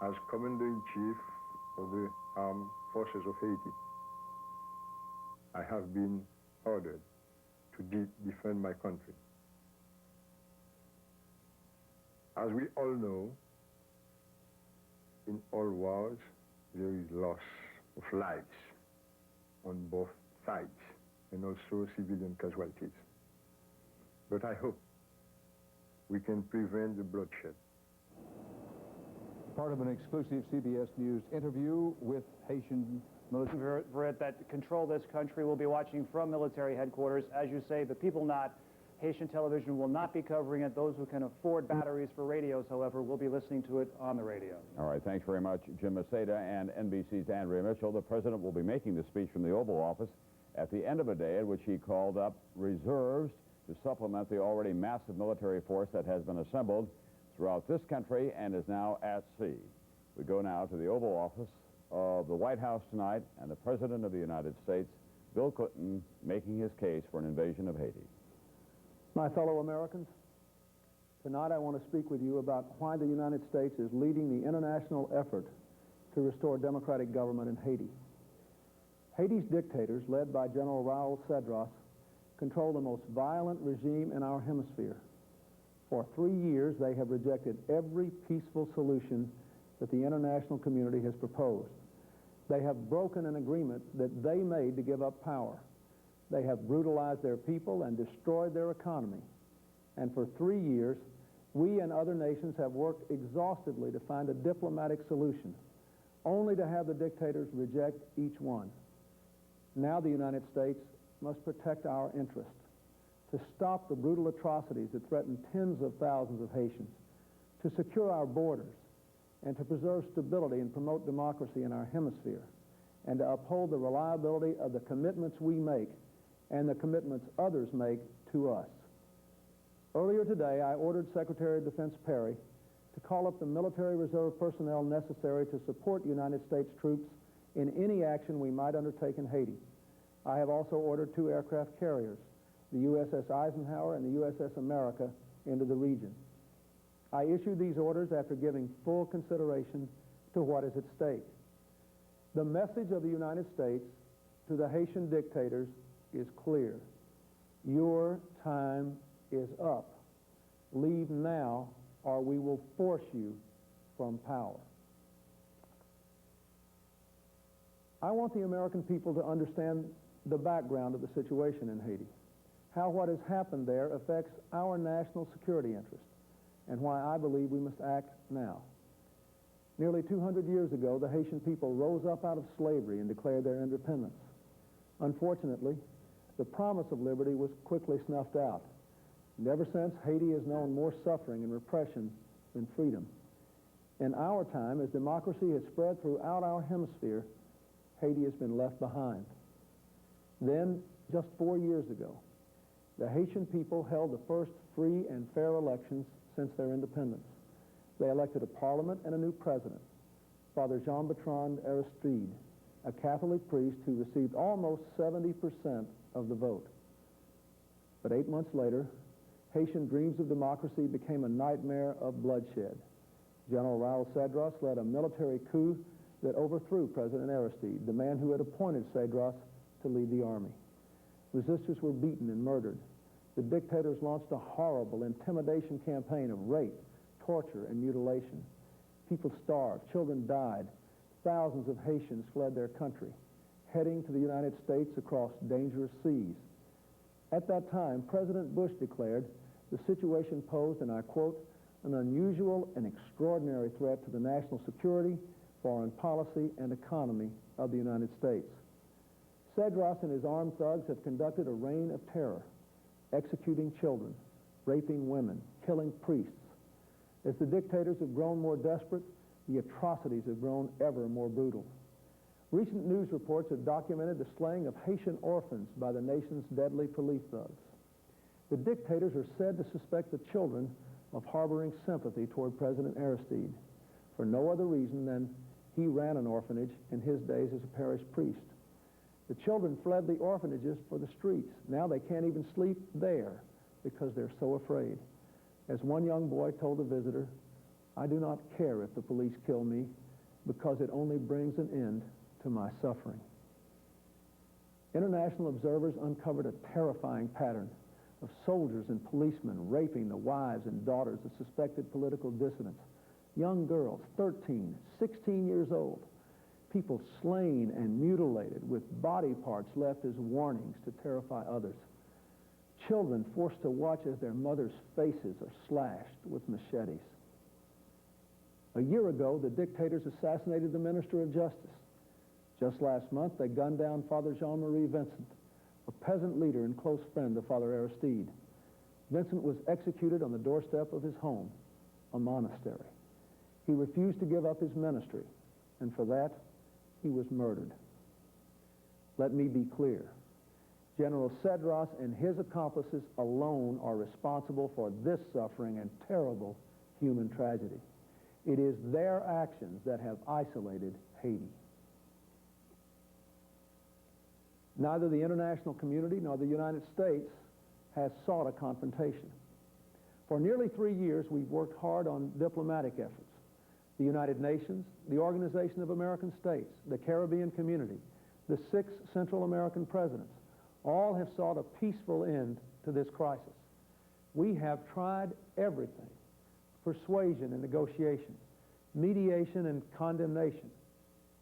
as Commander-in-Chief of the Armed Forces of Haiti, I have been ordered to defend my country. As we all know, in all wars, there is loss of lives on both sides and also civilian casualties. But I hope we can prevent the bloodshed. Part of an exclusive CBS News interview with Haitian military. That control this country will be watching from military headquarters. As you say, the people not. Haitian television will not be covering it. Those who can afford batteries for radios, however, will be listening to it on the radio. All right, thanks very much, Jim Maceda and NBC's Andrea Mitchell. The president will be making the speech from the Oval Office at the end of a day at which he called up reserves to supplement the already massive military force that has been assembled throughout this country and is now at sea. We go now to the Oval Office of the White House tonight, and the President of the United States, Bill Clinton, making his case for an invasion of Haiti. My fellow Americans, tonight I want to speak with you about why the United States is leading the international effort to restore democratic government in Haiti. Haiti's dictators, led by General Raoul Cedras, control the most violent regime in our hemisphere. For 3 years, they have rejected every peaceful solution that the international community has proposed. They have broken an agreement that they made to give up power. They have brutalized their people and destroyed their economy. And for 3 years, we and other nations have worked exhaustively to find a diplomatic solution, only to have the dictators reject each one. Now the United States must protect our interests, to stop the brutal atrocities that threaten tens of thousands of Haitians, to secure our borders, and to preserve stability and promote democracy in our hemisphere, and to uphold the reliability of the commitments we make and the commitments others make to us. Earlier today, I ordered Secretary of Defense Perry to call up the military reserve personnel necessary to support United States troops in any action we might undertake in Haiti. I have also ordered 2 aircraft carriers, the USS Eisenhower and the USS America, into the region. I issued these orders after giving full consideration to what is at stake. The message of the United States to the Haitian dictators is clear. Your time is up. Leave now, or we will force you from power. I want the American people to understand the background of the situation in Haiti, how what has happened there affects our national security interests, and why I believe we must act now. Nearly 200 years ago, the Haitian people rose up out of slavery and declared their independence. Unfortunately, the promise of liberty was quickly snuffed out. And ever since, Haiti has known more suffering and repression than freedom. In our time, as democracy has spread throughout our hemisphere, Haiti has been left behind. Then, just 4 years ago, the Haitian people held the first free and fair elections since their independence. They elected a parliament and a new president, Father Jean-Bertrand Aristide, a Catholic priest who received almost 70% of the vote. But 8 months later, Haitian dreams of democracy became a nightmare of bloodshed. General Raoul Cedras led a military coup that overthrew President Aristide, the man who had appointed Cedras to lead the army. Resistors were beaten and murdered. The dictators launched a horrible intimidation campaign of rape, torture, and mutilation. People starved, children died. Thousands of Haitians fled their country, heading to the United States across dangerous seas. At that time, President Bush declared the situation posed, and I quote, an unusual and extraordinary threat to the national security, foreign policy, and economy of the United States. Cedras and his armed thugs have conducted a reign of terror, executing children, raping women, killing priests. As the dictators have grown more desperate, the atrocities have grown ever more brutal. Recent news reports have documented the slaying of Haitian orphans by the nation's deadly police thugs. The dictators are said to suspect the children of harboring sympathy toward President Aristide for no other reason than he ran an orphanage in his days as a parish priest. The children fled the orphanages for the streets. Now they can't even sleep there because they're so afraid. As one young boy told a visitor, I do not care if the police kill me because it only brings an end to my suffering. International observers uncovered a terrifying pattern of soldiers and policemen raping the wives and daughters of suspected political dissidents, young girls, 13, 16 years old, people slain and mutilated with body parts left as warnings to terrify others, children forced to watch as their mothers' faces are slashed with machetes. A year ago, the dictators assassinated the Minister of Justice. Just last month, they gunned down Father Jean-Marie Vincent, a peasant leader and close friend of Father Aristide. Vincent was executed on the doorstep of his home, a monastery. He refused to give up his ministry, and for that, he was murdered. Let me be clear. General Cedras and his accomplices alone are responsible for this suffering and terrible human tragedy. It is their actions that have isolated Haiti. Neither the international community nor the United States has sought a confrontation. For nearly 3 years, we've worked hard on diplomatic efforts. The United Nations, the Organization of American States, the Caribbean community, the 6 Central American presidents, all have sought a peaceful end to this crisis. We have tried everything: persuasion and negotiation, mediation and condemnation.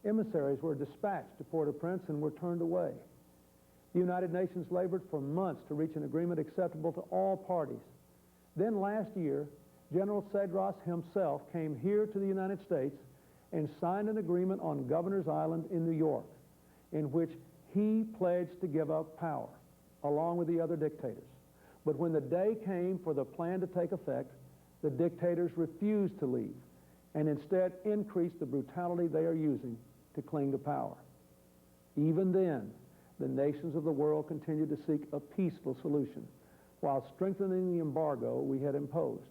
Emissaries were dispatched to Port-au-Prince and were turned away. The United Nations labored for months to reach an agreement acceptable to all parties. Then last year, General Cedras himself came here to the United States and signed an agreement on Governor's Island in New York, in which he pledged to give up power, along with the other dictators. But when the day came for the plan to take effect, the dictators refused to leave and instead increased the brutality they are using to cling to power. Even then, the nations of the world continued to seek a peaceful solution while strengthening the embargo we had imposed.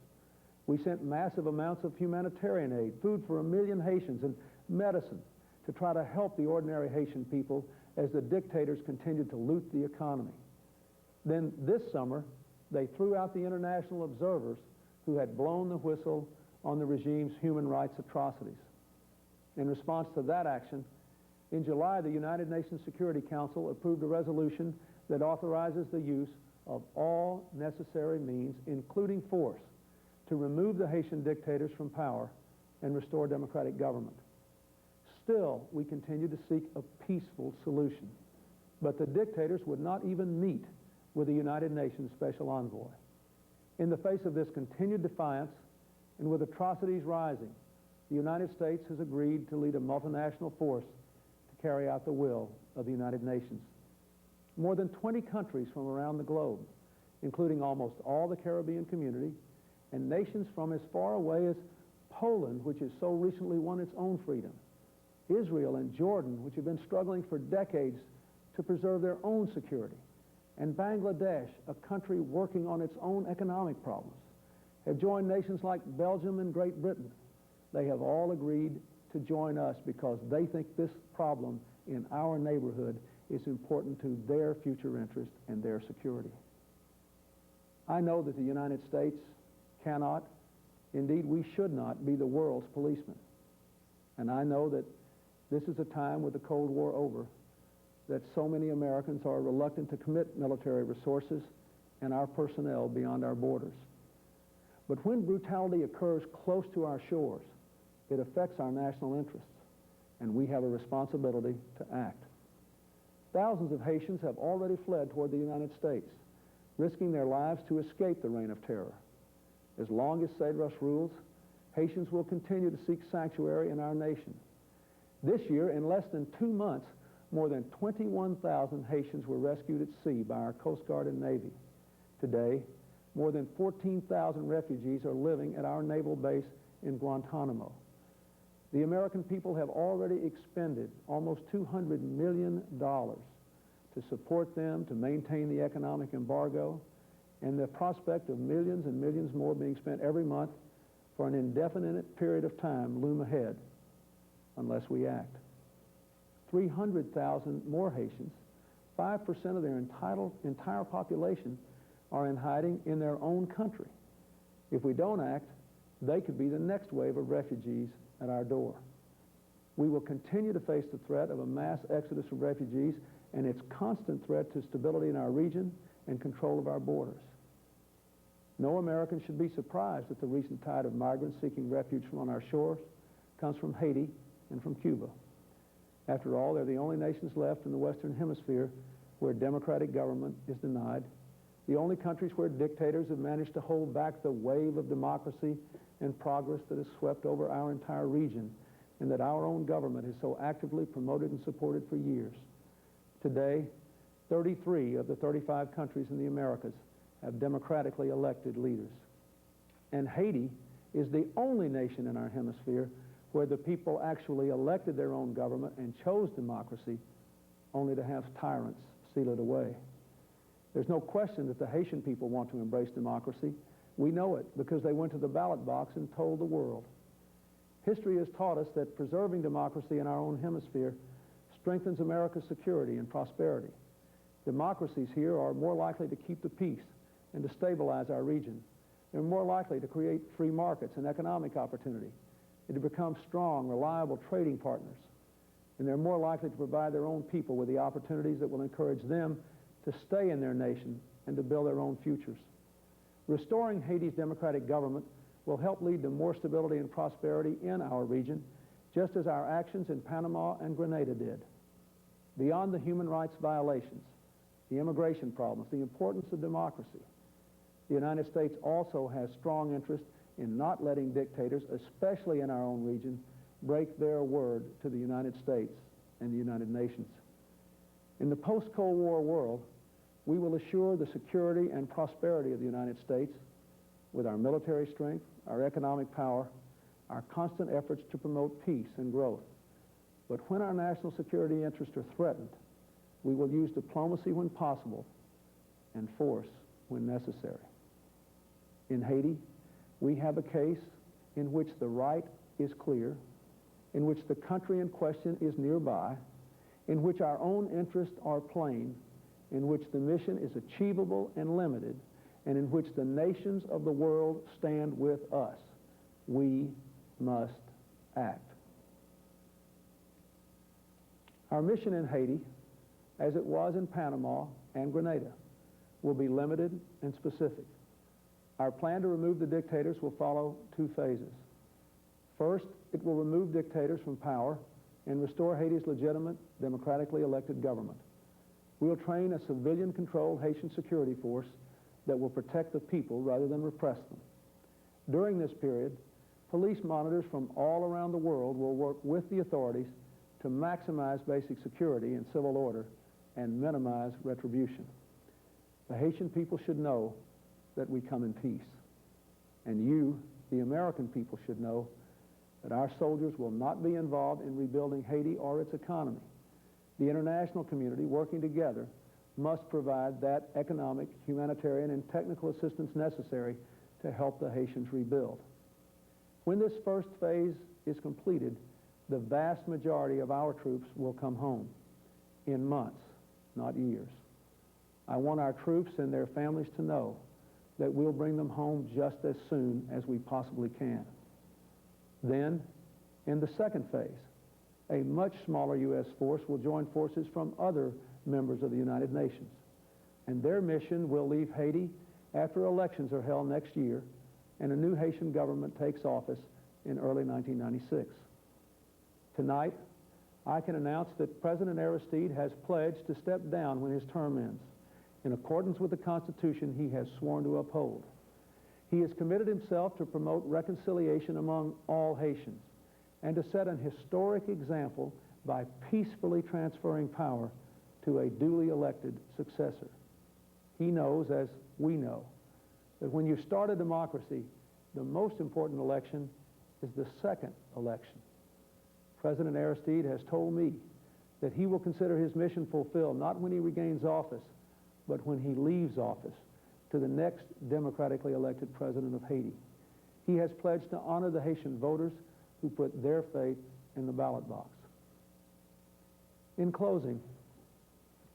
We sent massive amounts of humanitarian aid, food for 1 million Haitians, and medicine to try to help the ordinary Haitian people as the dictators continued to loot the economy. Then this summer, they threw out the international observers who had blown the whistle on the regime's human rights atrocities. In response to that action, in July, the United Nations Security Council approved a resolution that authorizes the use of all necessary means, including force, to remove the Haitian dictators from power and restore democratic government. Still, we continue to seek a peaceful solution, but the dictators would not even meet with the United Nations Special Envoy. In the face of this continued defiance, and with atrocities rising, the United States has agreed to lead a multinational force to carry out the will of the United Nations. More than 20 countries from around the globe, including almost all the Caribbean community, and nations from as far away as Poland, which has so recently won its own freedom, Israel and Jordan, which have been struggling for decades to preserve their own security, and Bangladesh, a country working on its own economic problems, have joined nations like Belgium and Great Britain. They have all agreed to join us because they think this problem in our neighborhood is important to their future interest and their security. I know that the United States cannot, indeed we should not, be the world's policeman. And I know that this is a time with the Cold War over that so many Americans are reluctant to commit military resources and our personnel beyond our borders. But when brutality occurs close to our shores, it affects our national interests, and we have a responsibility to act. Thousands of Haitians have already fled toward the United States, risking their lives to escape the reign of terror. As long as Cedras rules, Haitians will continue to seek sanctuary in our nation. This year, in less than 2 months, more than 21,000 Haitians were rescued at sea by our Coast Guard and Navy. Today, more than 14,000 refugees are living at our naval base in Guantanamo. The American people have already expended almost $200 million to support them, to maintain the economic embargo, and the prospect of millions and millions more being spent every month for an indefinite period of time loom ahead unless we act. 300,000 more Haitians, 5% of their entire population, are in hiding in their own country. If we don't act, they could be the next wave of refugees at our door. We will continue to face the threat of a mass exodus of refugees and its constant threat to stability in our region and control of our borders. No American should be surprised that the recent tide of migrants seeking refuge on our shores comes from Haiti and from Cuba. After all, they're the only nations left in the Western Hemisphere where democratic government is denied, the only countries where dictators have managed to hold back the wave of democracy and progress that has swept over our entire region, and that our own government has so actively promoted and supported for years. Today, 33 of the 35 countries in the Americas have democratically elected leaders. And Haiti is the only nation in our hemisphere where the people actually elected their own government and chose democracy, only to have tyrants seal it away. There's no question that the Haitian people want to embrace democracy. We know it because they went to the ballot box and told the world. History has taught us that preserving democracy in our own hemisphere strengthens America's security and prosperity. Democracies here are more likely to keep the peace and to stabilize our region. They're more likely to create free markets and economic opportunity, and to become strong, reliable trading partners. And they're more likely to provide their own people with the opportunities that will encourage them to stay in their nation and to build their own futures. Restoring Haiti's democratic government will help lead to more stability and prosperity in our region, just as our actions in Panama and Grenada did. Beyond the human rights violations, the immigration problems, the importance of democracy, the United States also has strong interest in not letting dictators, especially in our own region, break their word to the United States and the United Nations. In the post-Cold War world, we will assure the security and prosperity of the United States with our military strength, our economic power, our constant efforts to promote peace and growth. But when our national security interests are threatened, we will use diplomacy when possible and force when necessary. In Haiti, we have a case in which the right is clear, in which the country in question is nearby, in which our own interests are plain, in which the mission is achievable and limited, and in which the nations of the world stand with us. We must act. Our mission in Haiti, as it was in Panama and Grenada, will be limited and specific. Our plan to remove the dictators will follow two phases. First, it will remove dictators from power and restore Haiti's legitimate, democratically elected government. We'll train a civilian-controlled Haitian security force that will protect the people rather than repress them. During this period, police monitors from all around the world will work with the authorities to maximize basic security and civil order and minimize retribution. The Haitian people should know that we come in peace. And you, the American people, should know that our soldiers will not be involved in rebuilding Haiti or its economy. The international community, working together, must provide that economic, humanitarian, and technical assistance necessary to help the Haitians rebuild. When this first phase is completed, the vast majority of our troops will come home in months, not years. I want our troops and their families to know that we'll bring them home just as soon as we possibly can. Then, in the second phase, a much smaller U.S. force will join forces from other members of the United Nations. And their mission will leave Haiti after elections are held next year and a new Haitian government takes office in early 1996. Tonight, I can announce that President Aristide has pledged to step down when his term ends, in accordance with the Constitution he has sworn to uphold. He has committed himself to promote reconciliation among all Haitians and to set an historic example by peacefully transferring power to a duly elected successor. He knows, as we know, that when you start a democracy, the most important election is the second election. President Aristide has told me that he will consider his mission fulfilled not when he regains office, but when he leaves office to the next democratically elected president of Haiti. He has pledged to honor the Haitian voters who put their faith in the ballot box. In closing,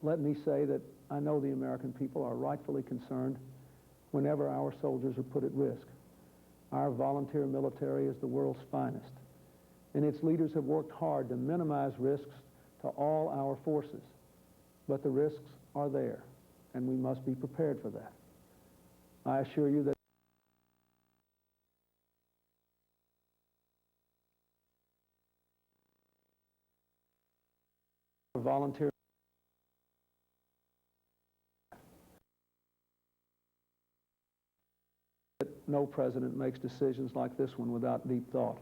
let me say that I know the American people are rightfully concerned whenever our soldiers are put at risk. Our volunteer military is the world's finest, and its leaders have worked hard to minimize risks to all our forces. But the risks are there, and we must be prepared for that. I assure you that volunteer no president makes decisions like this one without deep thought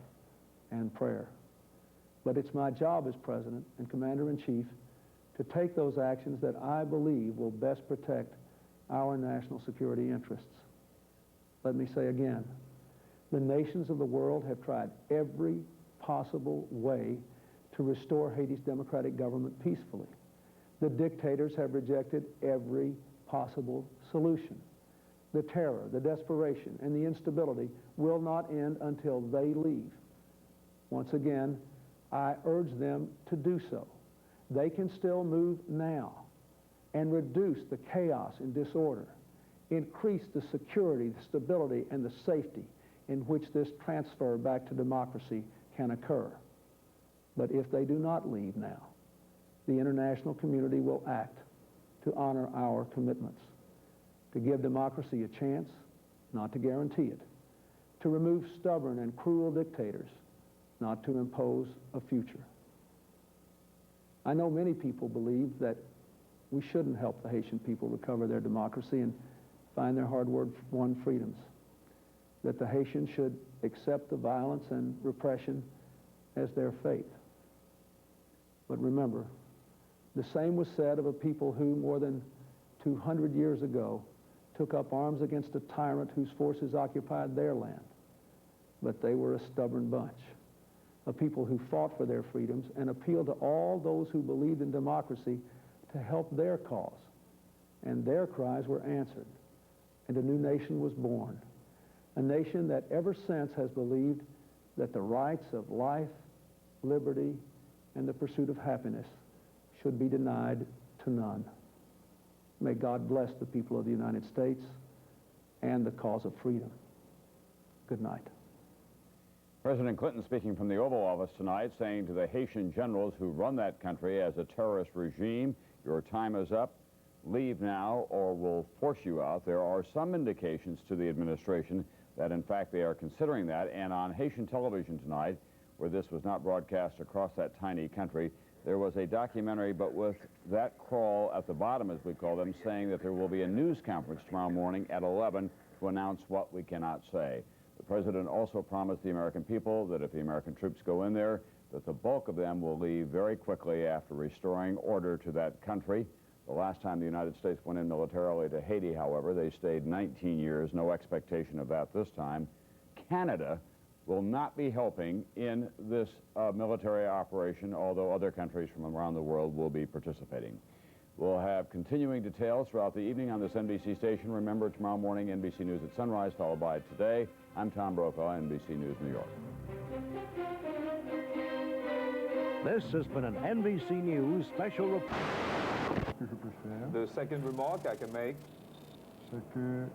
and prayer. But it's my job as president and commander-in-chief to take those actions that I believe will best protect our national security interests. Let me say again, the nations of the world have tried every possible way to restore Haiti's democratic government peacefully. The dictators have rejected every possible solution. The terror, the desperation, and the instability will not end until they leave. Once again, I urge them to do so. They can still move now and reduce the chaos and disorder, increase the security, the stability, and the safety in which this transfer back to democracy can occur. But if they do not leave now, the international community will act to honor our commitments, to give democracy a chance, not to guarantee it, to remove stubborn and cruel dictators, not to impose a future. I know many people believe that we shouldn't help the Haitian people recover their democracy and find their hard-won freedoms, that the Haitians should accept the violence and repression as their fate. But remember, the same was said of a people who, more than 200 years ago, took up arms against a tyrant whose forces occupied their land. But they were a stubborn bunch, a people who fought for their freedoms and appealed to all those who believed in democracy to help their cause. And their cries were answered, and a new nation was born, a nation that ever since has believed that the rights of life, liberty, and the pursuit of happiness should be denied to none. May God bless the people of the United States and the cause of freedom. Good night. President Clinton speaking from the Oval Office tonight, saying to the Haitian generals who run that country as a terrorist regime, your time is up. Leave now or we'll force you out. There are some indications to the administration that, in fact, they are considering that. And on Haitian television tonight, where this was not broadcast across that tiny country, there was a documentary, but with that crawl at the bottom, as we call them, saying that there will be a news conference tomorrow morning at 11 to announce what we cannot say. The president also promised the American people that if the American troops go in there, that the bulk of them will leave very quickly after restoring order to that country. The last time the United States went in militarily to Haiti, however, they stayed 19 years, no expectation of that this time. Canada will not be helping in this military operation, although other countries from around the world will be participating. We'll have continuing details throughout the evening on this NBC station. Remember, tomorrow morning, NBC News at sunrise, followed by Today. I'm Tom Brokaw, NBC News, New York. This has been an NBC News special report. The second remark I can make C'est que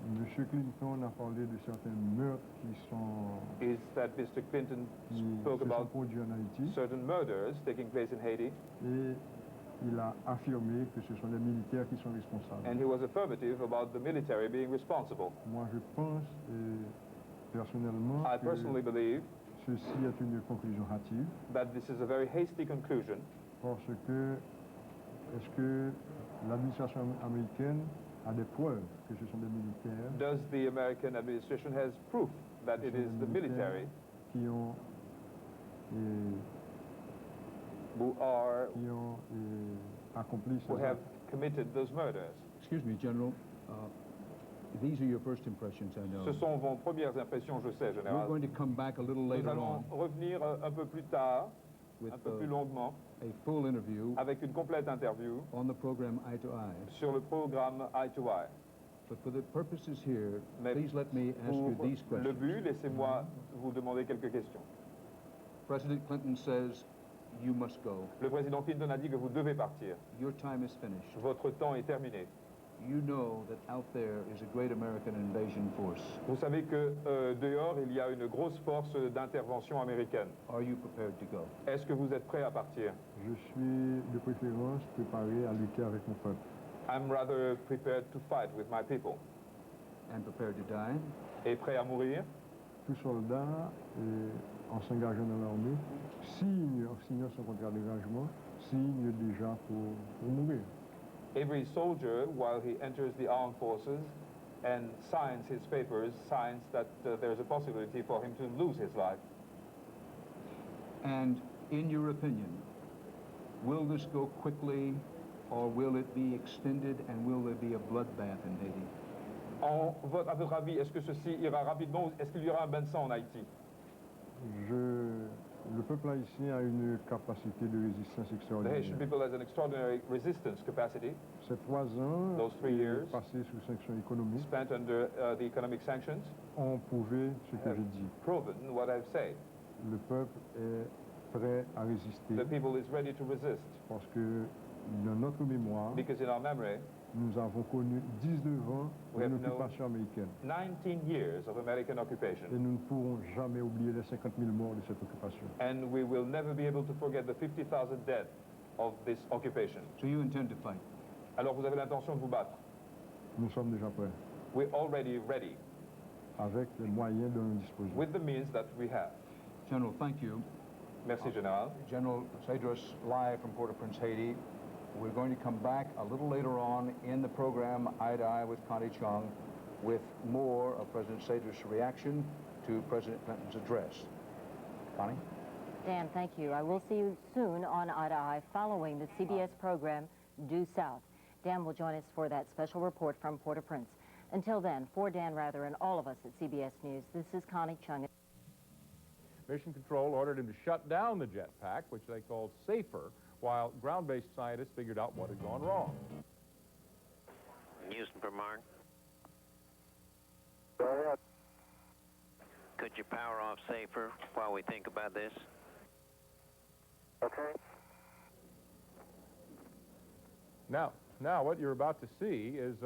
M. Clinton a parlé de certains meurtres qui is that Mr. Clinton spoke se sont about produits en Haïti certain murders taking place in Haiti, et il a affirmé que ce sont les militaires qui sont responsables. and he was affirmative about the military being responsible. Moi, je pense personnellement I que personally believe ceci est une conclusion hâtive that this is a very hasty conclusion parce que est-ce que l'administration américaine a des preuves que ce sont des militaires Does the American administration has proof that it is the military qui ont accompli who ces have actes? committed those murders? Excuse me, General. These are your first impressions, I know. Ce sont vos premières impressions, je sais, We're Général. going to come back a little Nous later allons on revenir un peu plus tard, with un peu plus longuement, a full interview avec une complète interview on the program Eye to Eye. sur le programme Eye to Eye. But for the purposes here, Mais please let me ask you pour these le questions. but, laissez-moi vous demander quelques questions. President Clinton says you must go. Le président Clinton a dit que vous devez partir. Your time is finished. Votre temps est terminé. You know that out there is a great American invasion force. Vous savez que dehors, il y a une grosse force d'intervention américaine. Are you prepared to go? Est-ce que vous êtes prêt à partir? Je suis de préférence préparé à lutter avec mon peuple. I'm rather prepared to fight with my people. And prepared to die? Et prêt à mourir? Tout soldat, en s'engageant dans l'armée, signe son contrat d'engagement, signe déjà pour mourir. Every soldier, while he enters the armed forces and signs his papers, signs that there's a possibility for him to lose his life. And in your opinion, will this go quickly or will it be extended and will there be a bloodbath in Haiti? À votre avis, est-ce que ceci ira rapidement ou est-ce qu'il y aura un bain de sang en Haïti? Le peuple haïtien a une capacité de résistance The Haitian extraordinaire. people has an extraordinary resistance capacity. Ces 3 ans, Those 3 years passés sous sanctions économiques, spent under the economic sanctions ont prouvé ce que j'ai dit. proven what I've said. Le peuple est prêt à résister The people is ready to resist parce que dans notre mémoire, because in our memory, nous avons connu 19 ans We have d'une occupation américaine. 19 years of American Et occupation. nous ne pourrons jamais oublier les 50 000 morts de cette occupation. And we will never be able to forget the 50,000 dead of this occupation. So you intend to fight? Alors vous avez l'intention de vous battre. Nous sommes déjà prêts, We're already ready avec les moyens dont nous disposons. with the means that we have. General, thank you. Merci, Général. General Cedras, live from Port-au-Prince, Haiti. We're going to come back a little later on in the program, Eye to Eye with Connie Chung, with more of President Cedras' reaction to President Clinton's address. Connie? Dan, thank you. I will see you soon on Eye to Eye following the CBS program Due South. Dan will join us for that special report from Port-au-Prince. Until then, for Dan Rather and all of us at CBS News, this is Connie Chung. Mission Control ordered him to shut down the jetpack, which they called safer, while ground-based scientists figured out what had gone wrong. Houston per mark. Go ahead. Could you power off safer while we think about this? Okay. Now, what you're about to see is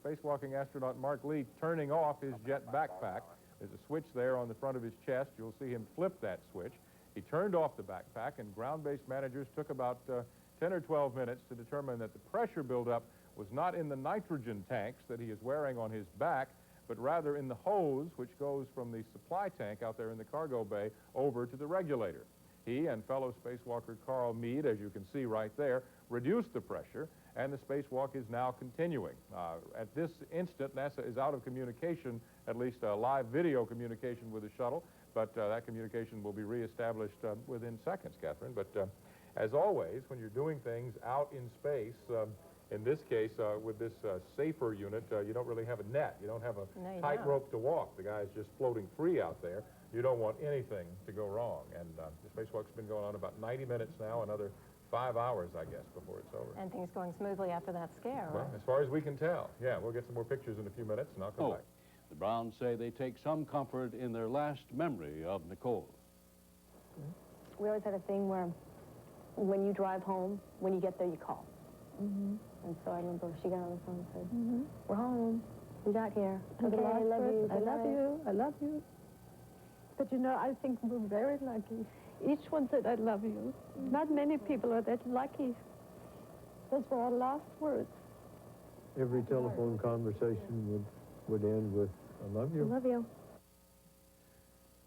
spacewalking astronaut Mark Lee turning off his jet backpack. There's a switch there on the front of his chest. You'll see him flip that switch. He turned off the backpack, and ground-based managers took about 10 or 12 minutes to determine that the pressure buildup was not in the nitrogen tanks that he is wearing on his back, but rather in the hose which goes from the supply tank out there in the cargo bay over to the regulator. He and fellow spacewalker Carl Meade, as you can see right there, reduced the pressure, and the spacewalk is now continuing. At this instant, NASA is out of communication, at least live video communication with the shuttle, but that communication will be reestablished within seconds, Catherine. But as always, when you're doing things out in space, in this case, with this safer unit, you don't really have a net. You don't have a tightrope to walk. The guy's just floating free out there. You don't want anything to go wrong. And the spacewalk's been going on about 90 minutes now, another 5 hours, I guess, before it's over. And things going smoothly after that scare, Well, right? as far as we can tell. Yeah, we'll get some more pictures in a few minutes, and I'll come back. The Browns say they take some comfort in their last memory of Nicole. We always had a thing where when you drive home, when you get there, you call. And so I remember she got on the phone and said, we're home. We got here. Okay, I love you. I love you. I love you. But you know, I think we're very lucky. Each one said, I love you. Not many people are that lucky. Those were our last words. Every telephone conversation would end with, I love you. I love you.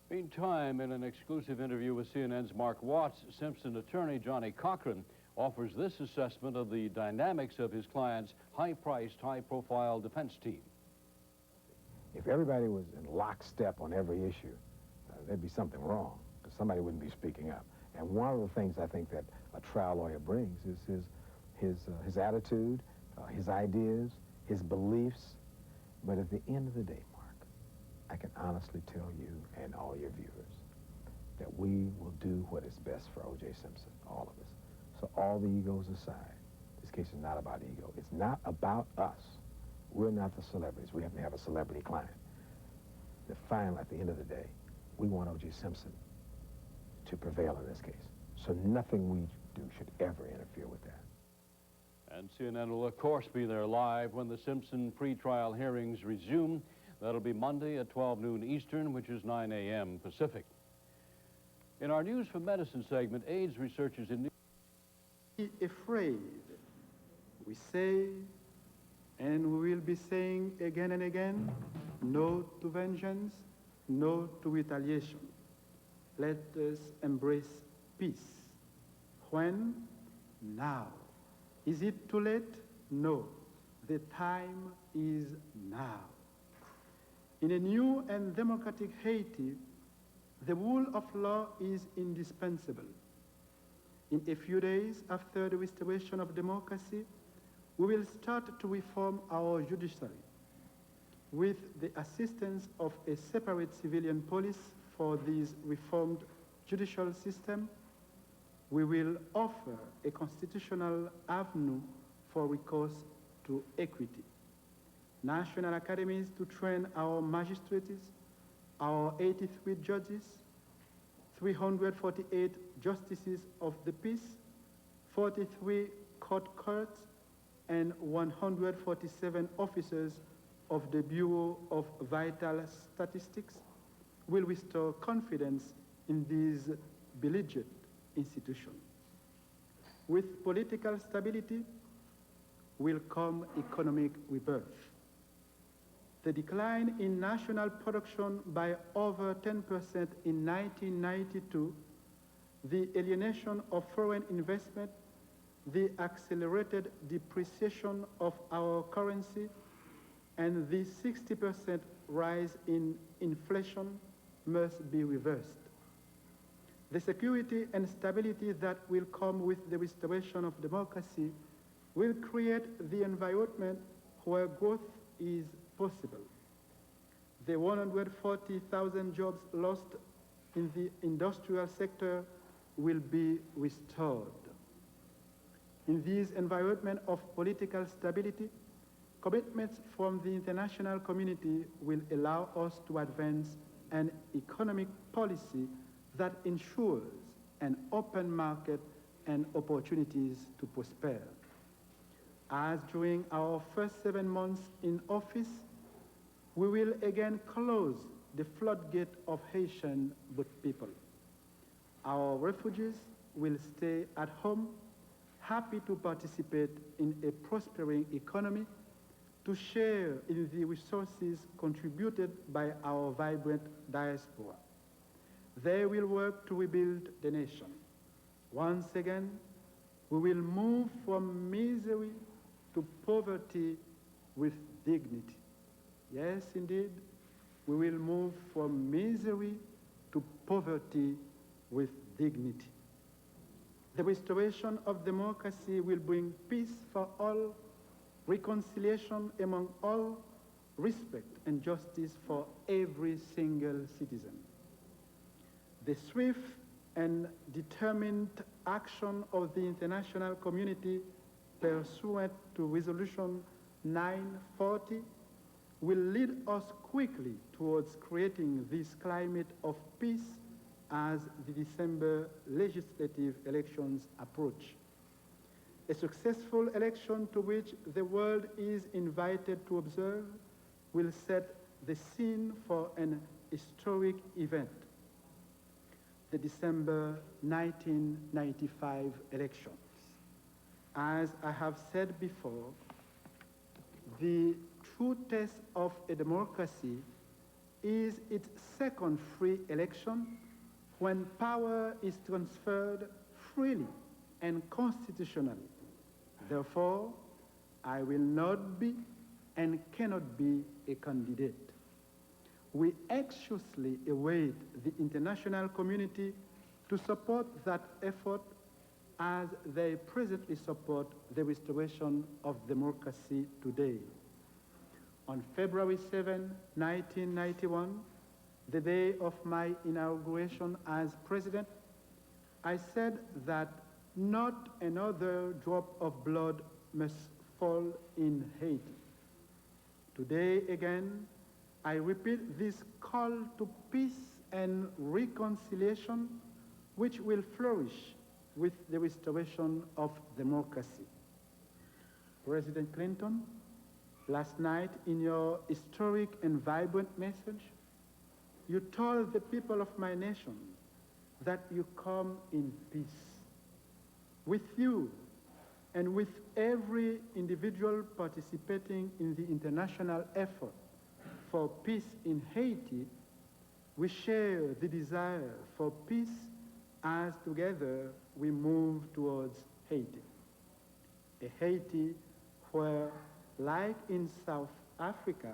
Meantime, in an exclusive interview with CNN's Mark Watts, Simpson attorney Johnny Cochran offers this assessment of the dynamics of his client's high-priced, high-profile defense team. If everybody was in lockstep on every issue, there'd be something wrong, because somebody wouldn't be speaking up. And one of the things I think that a trial lawyer brings is his attitude, his ideas, his beliefs. But at the end of the day, Mark, I can honestly tell you and all your viewers that we will do what is best for O.J. Simpson, all of us. So all the egos aside, this case is not about ego. It's not about us. We're not the celebrities. We happen to have a celebrity client. The final, at the end of the day, we want O.J. Simpson to prevail in this case. So nothing we do should ever interfere with that. And CNN will, of course, be there live when the Simpson pretrial hearings resume. That'll be Monday at 12 noon Eastern, which is 9 a.m. Pacific. In our News for Medicine segment, AIDS researchers in New Be afraid. We say, and we will be saying again and again, no to vengeance, no to retaliation. Let us embrace peace. When? Now. Is it too late? No. The time is now. In a new and democratic Haiti, the rule of law is indispensable. In a few days after the restoration of democracy, we will start to reform our judiciary with the assistance of a separate civilian police for this reformed judicial system. We will offer a constitutional avenue for recourse to equity. National academies to train our magistrates, our 83 judges, 348 justices of the peace, 43 court clerks, and 147 officers of the Bureau of Vital Statistics will restore confidence in these belligerent institutions. With political stability will come economic rebirth. The decline in national production by over 10% in 1992, the alienation of foreign investment, the accelerated depreciation of our currency, and the 60% rise in inflation must be reversed. The security and stability that will come with the restoration of democracy will create the environment where growth is possible. The 140,000 jobs lost in the industrial sector will be restored. In this environment of political stability, commitments from the international community will allow us to advance an economic policy that ensures an open market and opportunities to prosper. As during our first 7 months in office, we will again close the floodgate of Haitian boat people. Our refugees will stay at home, happy to participate in a prospering economy, to share in the resources contributed by our vibrant diaspora. They will work to rebuild the nation. Once again, we will move from misery to poverty with dignity. Yes, indeed, we will move from misery to poverty with dignity. The restoration of democracy will bring peace for all, reconciliation among all, respect and justice for every single citizen. The swift and determined action of the international community pursuant to Resolution 940 will lead us quickly towards creating this climate of peace as the December legislative elections approach. A successful election to which the world is invited to observe will set the scene for an historic event, the December 1995 elections. As I have said before, the true test of a democracy is its second free election when power is transferred freely and constitutionally. Therefore, I will not be and cannot be a candidate. We anxiously await the international community to support that effort as they presently support the restoration of democracy today. On February 7, 1991, the day of my inauguration as president, I said that not another drop of blood must fall in Haiti. Today again, I repeat this call to peace and reconciliation, which will flourish with the restoration of democracy. President Clinton, last night in your historic and vibrant message, you told the people of my nation that you come in peace. With you and with every individual participating in the international effort for peace in Haiti, we share the desire for peace as together we move towards Haiti. A Haiti where, like in South Africa,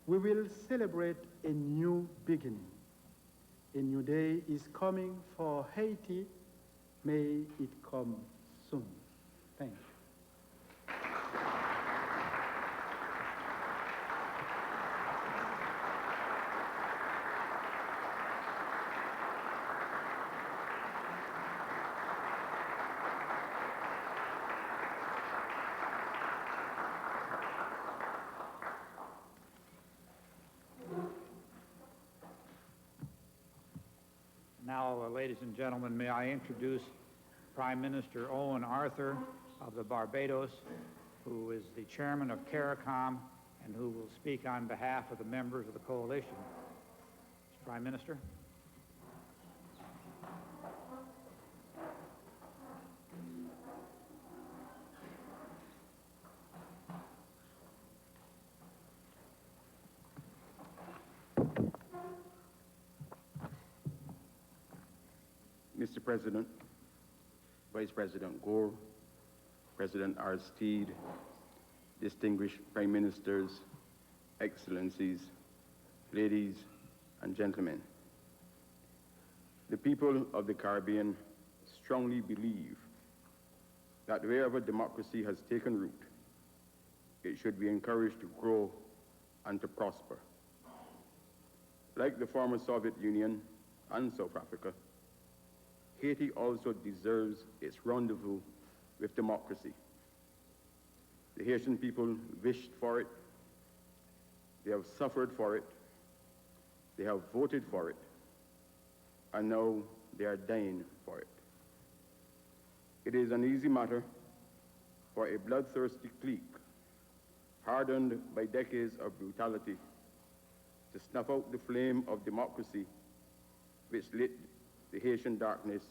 we will celebrate a new beginning. A new day is coming for Haiti. May it come soon. Thank you. Now, ladies and gentlemen, may I introduce Prime Minister Owen Arthur of the Barbados, who is the chairman of CARICOM and who will speak on behalf of the members of the coalition. Mr. Prime Minister. Mr. President, Vice President Gore, President Aristide, distinguished Prime Ministers, Excellencies, ladies and gentlemen. The people of the Caribbean strongly believe that wherever democracy has taken root, it should be encouraged to grow and to prosper. Like the former Soviet Union and South Africa, Haiti also deserves its rendezvous with democracy. The Haitian people wished for it, they have suffered for it, they have voted for it, and now they are dying for it. It is an easy matter for a bloodthirsty clique, hardened by decades of brutality, to snuff out the flame of democracy which lit the Haitian darkness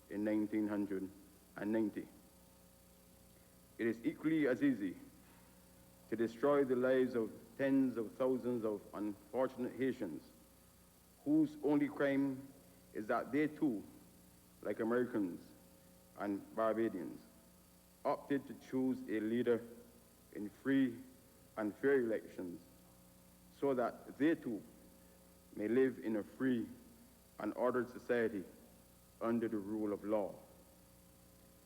in 1990. It is equally as easy to destroy the lives of tens of thousands of unfortunate Haitians whose only crime is that they too, like Americans and Barbadians, opted to choose a leader in free and fair elections so that they too may live in a free and ordered society under the rule of law.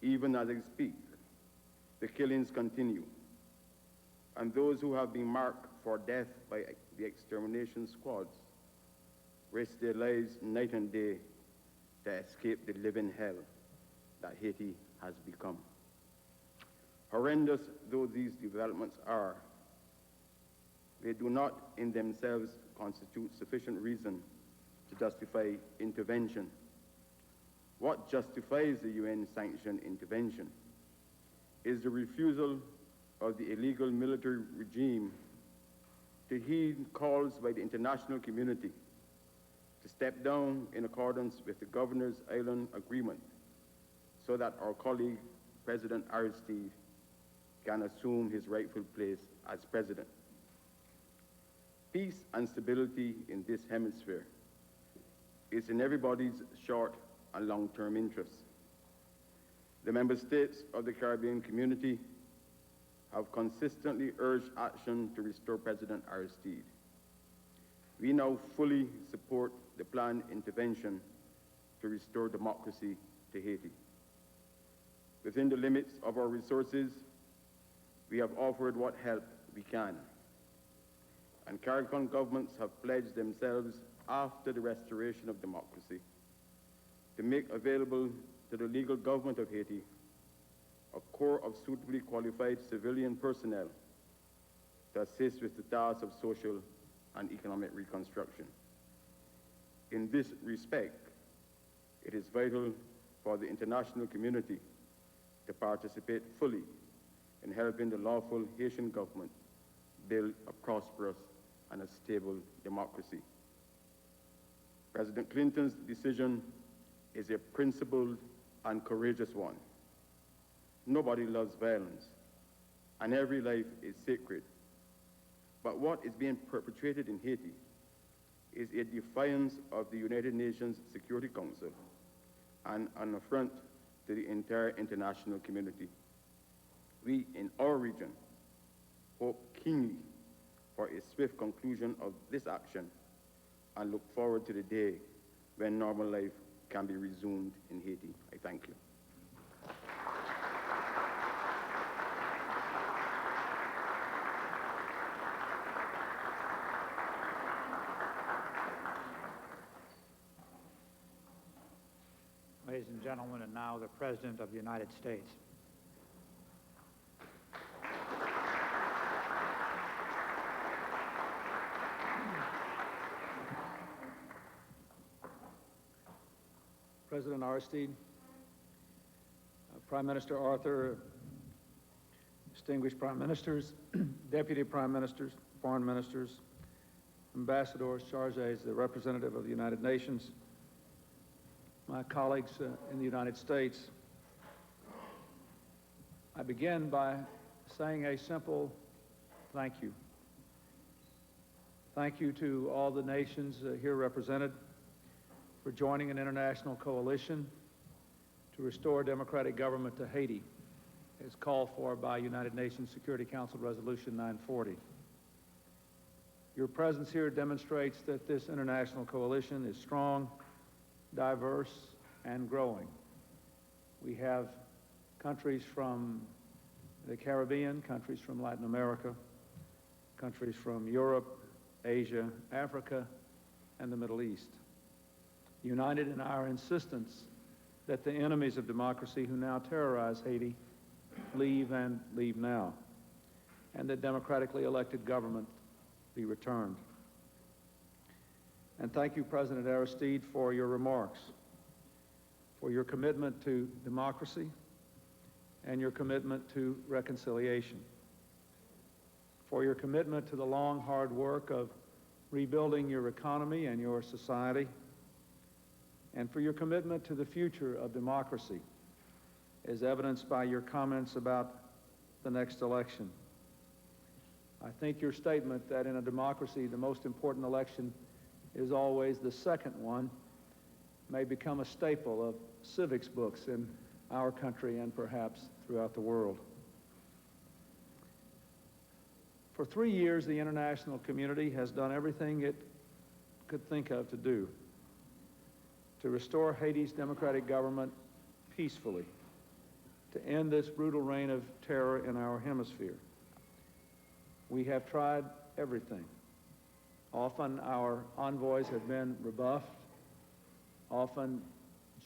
Even as I speak, the killings continue, and those who have been marked for death by the extermination squads risk their lives night and day to escape the living hell that Haiti has become. Horrendous though these developments are, they do not in themselves constitute sufficient reason to justify intervention. What justifies the UN-sanctioned intervention is the refusal of the illegal military regime to heed calls by the international community to step down in accordance with the Governor's Island Agreement so that our colleague, President Aristide, can assume his rightful place as president. Peace and stability in this hemisphere is in everybody's short and long-term interests. The member states of the Caribbean community have consistently urged action to restore President Aristide. We now fully support the planned intervention to restore democracy to Haiti. Within the limits of our resources, we have offered what help we can. And CARICOM governments have pledged themselves after the restoration of democracy to make available to the legal government of Haiti a corps of suitably qualified civilian personnel to assist with the task of social and economic reconstruction. In this respect, it is vital for the international community to participate fully in helping the lawful Haitian government build a prosperous and a stable democracy. President Clinton's decision is a principled and courageous one. Nobody loves violence, and every life is sacred. But what is being perpetrated in Haiti is a defiance of the United Nations Security Council and an affront to the entire international community. We, in our region, hope keenly for a swift conclusion of this action and look forward to the day when normal life can be resumed in Haiti. I thank you. Ladies and gentlemen, and now the President of the United States. President Aristide, Prime Minister Arthur, distinguished Prime Ministers, Deputy Prime Ministers, Foreign Ministers, Ambassadors, Chargés, the representative of the United Nations, my colleagues in the United States, I begin by saying a simple thank you. Thank you to all the nations here represented for joining an international coalition to restore democratic government to Haiti, as called for by United Nations Security Council Resolution 940. Your presence here demonstrates that this international coalition is strong, diverse, and growing. We have countries from the Caribbean, countries from Latin America, countries from Europe, Asia, Africa, and the Middle East, united in our insistence that the enemies of democracy who now terrorize Haiti leave and leave now, and that democratically elected government be returned. And thank you, President Aristide, for your remarks, for your commitment to democracy and your commitment to reconciliation, for your commitment to the long, hard work of rebuilding your economy and your society, and for your commitment to the future of democracy, as evidenced by your comments about the next election. I think your statement that in a democracy the most important election is always the second one may become a staple of civics books in our country and perhaps throughout the world. For 3 years, the international community has done everything it could think of to do to restore Haiti's democratic government peacefully, to end this brutal reign of terror in our hemisphere. We have tried everything. Often our envoys have been rebuffed. Often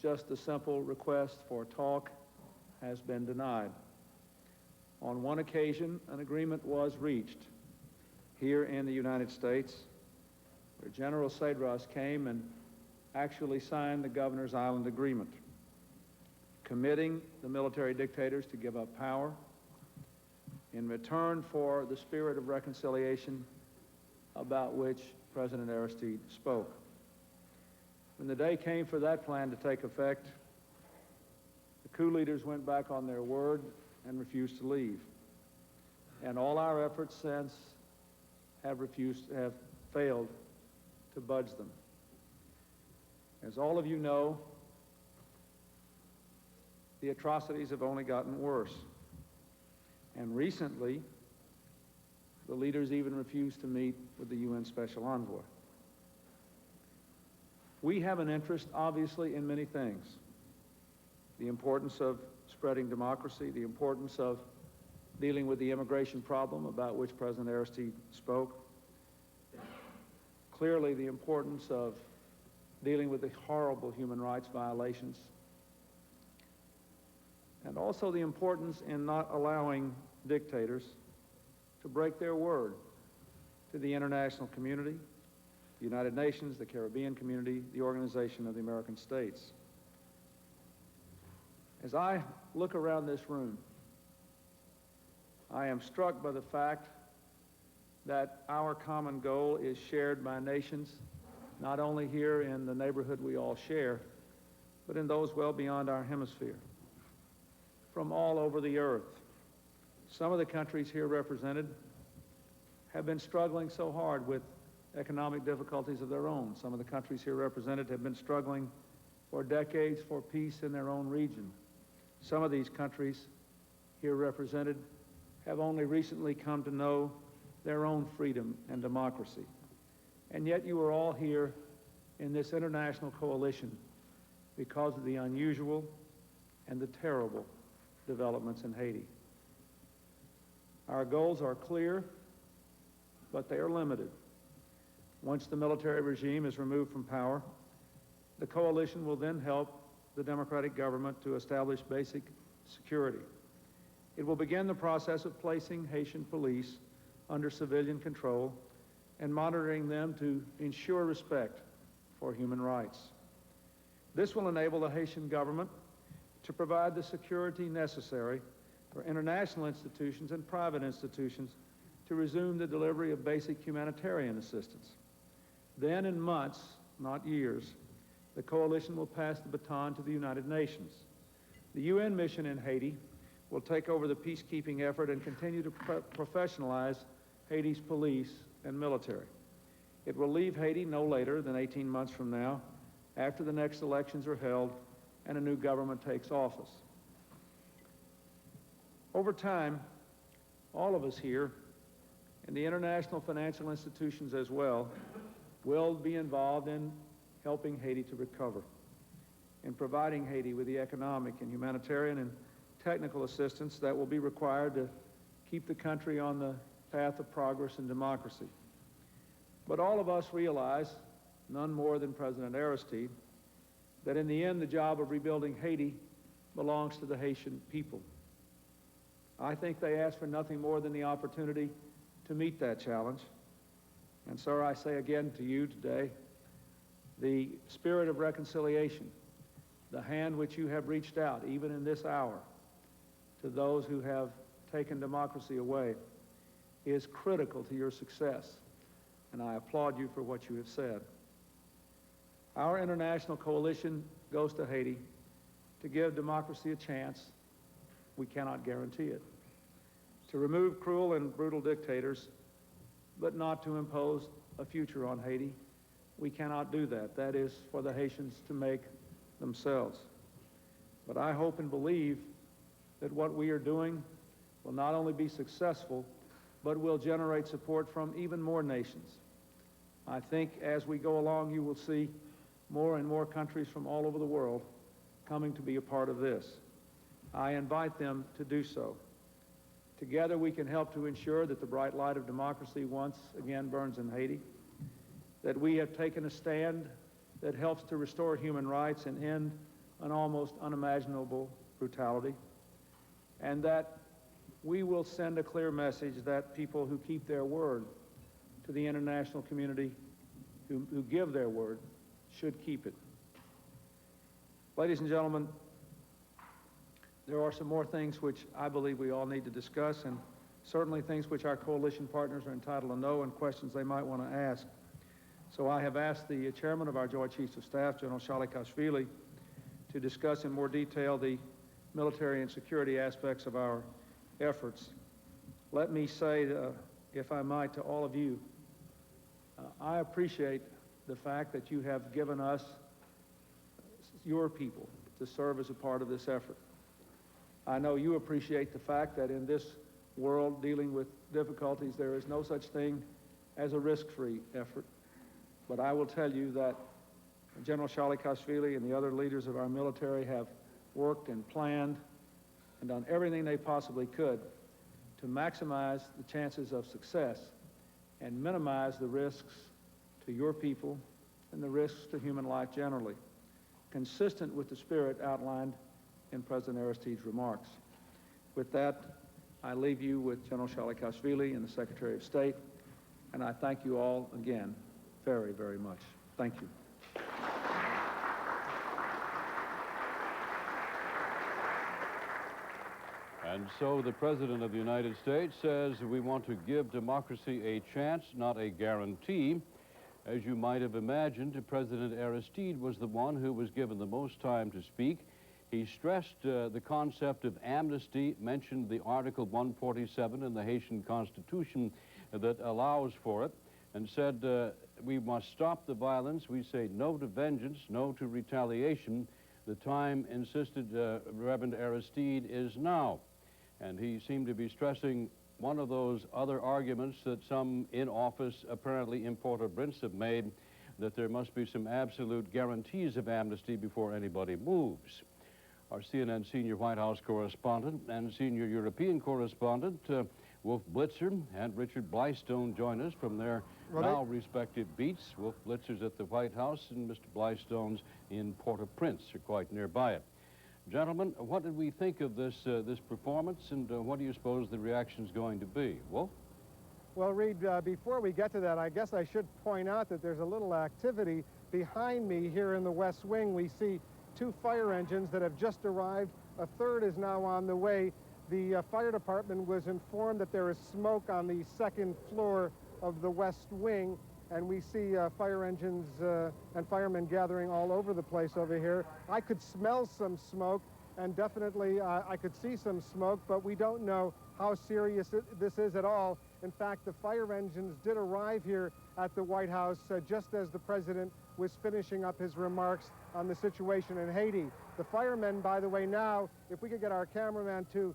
just a simple request for talk has been denied. On one occasion, an agreement was reached here in the United States, where General Cedras came and actually signed the Governor's Island Agreement, committing the military dictators to give up power in return for the spirit of reconciliation about which President Aristide spoke. When the day came for that plan to take effect, the coup leaders went back on their word and refused to leave. And all our efforts since have failed to budge them. As all of you know, the atrocities have only gotten worse. And recently, the leaders even refused to meet with the UN Special Envoy. We have an interest, obviously, in many things. The importance of spreading democracy, the importance of dealing with the immigration problem about which President Aristide spoke. Clearly, the importance of dealing with the horrible human rights violations. And also the importance in not allowing dictators to break their word to the international community, the United Nations, the Caribbean community, the Organization of the American States. As I look around this room, I am struck by the fact that our common goal is shared by nations, not only here in the neighborhood we all share, but in those well beyond our hemisphere, from all over the earth. Some of the countries here represented have been struggling so hard with economic difficulties of their own. Some of the countries here represented have been struggling for decades for peace in their own region. Some of these countries here represented have only recently come to know their own freedom and democracy. And yet you are all here in this international coalition because of the unusual and the terrible developments in Haiti. Our goals are clear, but they are limited. Once the military regime is removed from power, the coalition will then help the democratic government to establish basic security. It will begin the process of placing Haitian police under civilian control and monitoring them to ensure respect for human rights. This will enable the Haitian government to provide the security necessary for international institutions and private institutions to resume the delivery of basic humanitarian assistance. Then in months, not years, the coalition will pass the baton to the United Nations. The UN mission in Haiti will take over the peacekeeping effort and continue to professionalize Haiti's police and military. It will leave Haiti no later than 18 months from now, after the next elections are held and a new government takes office. Over time, all of us here, and the international financial institutions as well, will be involved in helping Haiti to recover, in providing Haiti with the economic and humanitarian and technical assistance that will be required to keep the country on the path of progress and democracy. But all of us realize, none more than President Aristide, that in the end the job of rebuilding Haiti belongs to the Haitian people. I think they ask for nothing more than the opportunity to meet that challenge. And sir, I say again to you today, the spirit of reconciliation, the hand which you have reached out, even in this hour, to those who have taken democracy away, is critical to your success, and I applaud you for what you have said. Our international coalition goes to Haiti to give democracy a chance. We cannot guarantee it. To remove cruel and brutal dictators, but not to impose a future on Haiti. We cannot do that. That is for the Haitians to make themselves. But I hope and believe that what we are doing will not only be successful, but will generate support from even more nations. I think as we go along, you will see more and more countries from all over the world coming to be a part of this. I invite them to do so. Together we can help to ensure that the bright light of democracy once again burns in Haiti, that we have taken a stand that helps to restore human rights and end an almost unimaginable brutality, and that we will send a clear message that people who keep their word to the international community, who give their word, should keep it. Ladies and gentlemen, there are some more things which I believe we all need to discuss, and certainly things which our coalition partners are entitled to know and questions they might want to ask. So I have asked the chairman of our Joint Chiefs of Staff, General Shalikashvili, to discuss in more detail the military and security aspects of our efforts. Let me say, if I might, to all of you, I appreciate the fact that you have given us your people to serve as a part of this effort. I know you appreciate the fact that in this world dealing with difficulties, there is no such thing as a risk-free effort. But I will tell you that General Shalikashvili and the other leaders of our military have worked and planned and done everything they possibly could to maximize the chances of success and minimize the risks to your people and the risks to human life generally, consistent with the spirit outlined in President Aristide's remarks. With that, I leave you with General Shalikashvili and the Secretary of State, and I thank you all again very, very much. Thank you. And so the President of the United States says we want to give democracy a chance, not a guarantee. As you might have imagined, President Aristide was the one who was given the most time to speak. He stressed the concept of amnesty, mentioned the Article 147 in the Haitian Constitution that allows for it, and said we must stop the violence. We say no to vengeance, no to retaliation. The time, insisted Reverend Aristide, is now. And he seemed to be stressing one of those other arguments that some in office, apparently in Port-au-Prince, have made, that there must be some absolute guarantees of amnesty before anybody moves. Our CNN senior White House correspondent and senior European correspondent, Wolf Blitzer and Richard Blystone, join us from their now respective beats. Wolf Blitzer's at the White House and Mr. Blystone's in Port-au-Prince, are quite nearby it. Gentlemen, what did we think of this performance, and what do you suppose the reaction's going to be? Wolf? Well, Reed, before we get to that, I guess I should point out that there's a little activity behind me here in the West Wing. We see 2 fire engines that have just arrived. A third is now on the way. The fire department was informed that there is smoke on the 2nd floor of the West Wing, and we see fire engines and firemen gathering all over the place over here. I could smell some smoke, and definitely I could see some smoke, but we don't know how serious this is at all. In fact, the fire engines did arrive here at the White House just as the president was finishing up his remarks on the situation in Haiti. The firemen, by the way, now, if we could get our cameraman to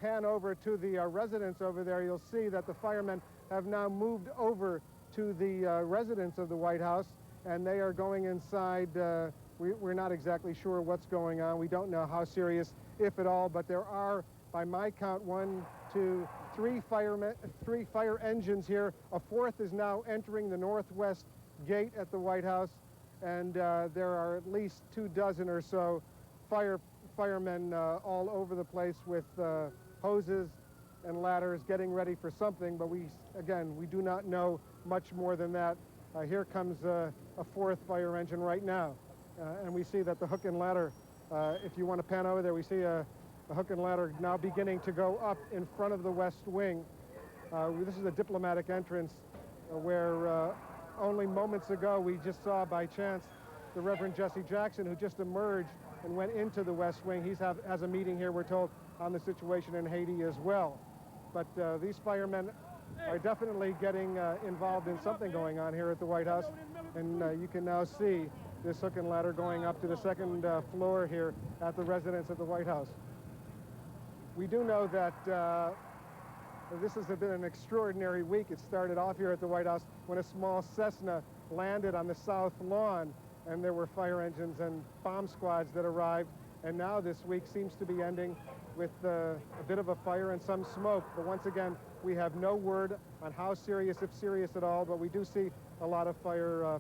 pan over to the residence over there, you'll see that the firemen have now moved over to the residence of the White House, and they are going inside. We're not exactly sure what's going on. We don't know how serious, if at all, but there are, by my count, 1, 2, 3 fire engines here. A 4th is now entering the northwest gate at the White House, and there are at least 24 or so firemen all over the place with hoses and ladders getting ready for something, but we do not know much more than that. Here comes a 4th fire engine right now, and we see that the hook and ladder, if you want to pan over there, we see a hook and ladder now beginning to go up in front of the West Wing. This is a diplomatic entrance where only moments ago we just saw by chance the Reverend Jesse Jackson, who just emerged and went into the West Wing. He has a meeting here, we're told, on the situation in Haiti as well. But these firemen are definitely getting involved in something going on here at the White House. And you can now see this hook and ladder going up to the 2nd floor here at the residence at the White House. We do know that this has been an extraordinary week. It started off here at the White House when a small Cessna landed on the south lawn, and there were fire engines and bomb squads that arrived. And now this week seems to be ending with a bit of a fire and some smoke. But once again, we have no word on how serious, if serious at all, but we do see a lot of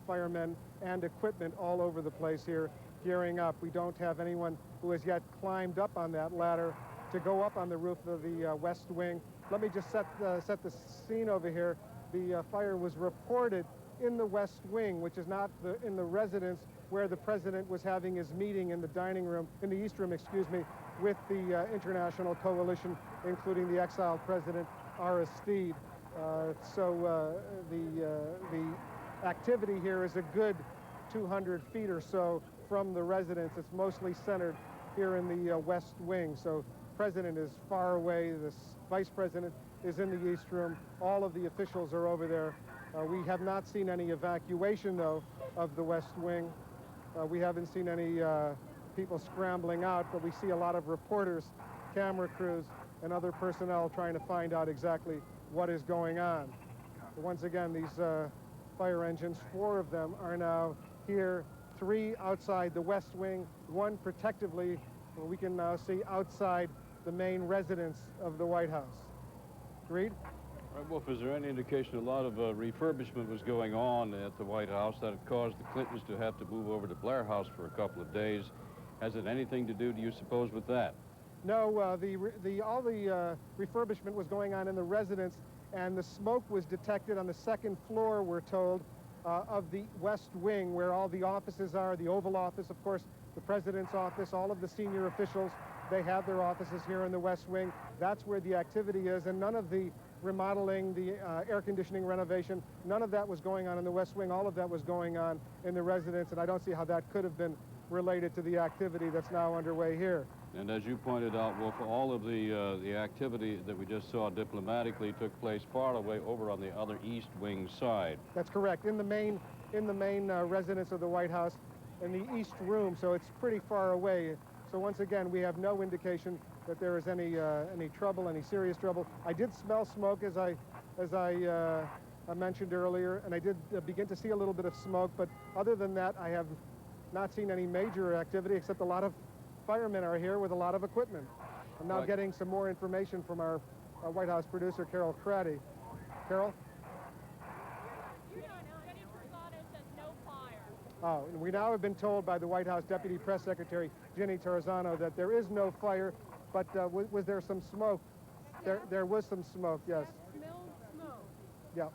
firemen and equipment all over the place here gearing up. We don't have anyone who has yet climbed up on that ladder to go up on the roof of the West Wing. Let me just set the scene over here. The fire was reported in the West Wing, which is not in the residence where the president was having his meeting in the dining room, in the East Room, excuse me, with the international coalition, including the exiled president Aristide. So the activity here is a good 200 feet or so from the residence. It's mostly centered here in the West Wing. So president is far away. The vice president is in the East Room. All of the officials are over there. We have not seen any evacuation, though, of the West Wing. We haven't seen any people scrambling out, but we see a lot of reporters, camera crews, and other personnel trying to find out exactly what is going on. Once again, these fire engines, 4 of them are now here, 3 outside the West Wing, 1 protectively, we can now see outside the main residence of the White House. Reed? Right, Wolf, is there any indication a lot of refurbishment was going on at the White House that had caused the Clintons to have to move over to Blair House for a couple of days? Has it anything to do, do you suppose, with that? No, all the refurbishment was going on in the residence, and the smoke was detected on the 2nd floor, we're told. of the West Wing, where all the offices are, the Oval Office, of course, the President's office, all of the senior officials, they have their offices here in the West Wing. That's where the activity is, and none of the remodeling, the air conditioning renovation, none of that was going on in the West Wing. All of that was going on in the residence, and I don't see how that could have been related to the activity that's now underway here. And as you pointed out, Wolf, all of the activity that we just saw diplomatically took place far away over on the other East Wing side. That's correct. In the main residence of the White House, in the East Room, so it's pretty far away. So once again, we have no indication that there is any trouble, any serious trouble. I did smell smoke as I mentioned earlier, and I did begin to see a little bit of smoke. But other than that, I have not seen any major activity, except a lot of firemen are here with a lot of equipment. I'm now getting some more information from our White House producer, Carol Craddy. Carol? Oh, we now have been told by the White House Deputy Press Secretary, Ginny Terrazano, that there is no fire, but was there some smoke? There was some smoke, yes. Yeah.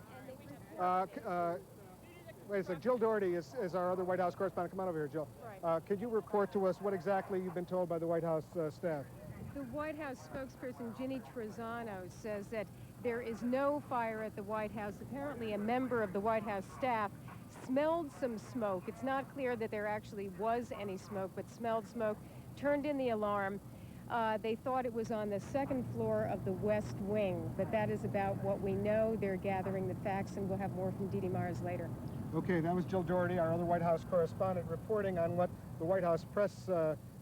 Wait a second. Jill Doherty is our other White House correspondent. Come on over here, Jill. Right. Could you report to us what exactly you've been told by the White House staff? The White House spokesperson, Ginny Terrazano, says that there is no fire at the White House. Apparently, a member of the White House staff smelled some smoke. It's not clear that there actually was any smoke, but smelled smoke, turned in the alarm. They thought it was on the second floor of the West Wing, but that is about what we know. They're gathering the facts, and we'll have more from Dee Dee Myers later. Okay, that was Jill Doherty, our other White House correspondent, reporting on what the White House press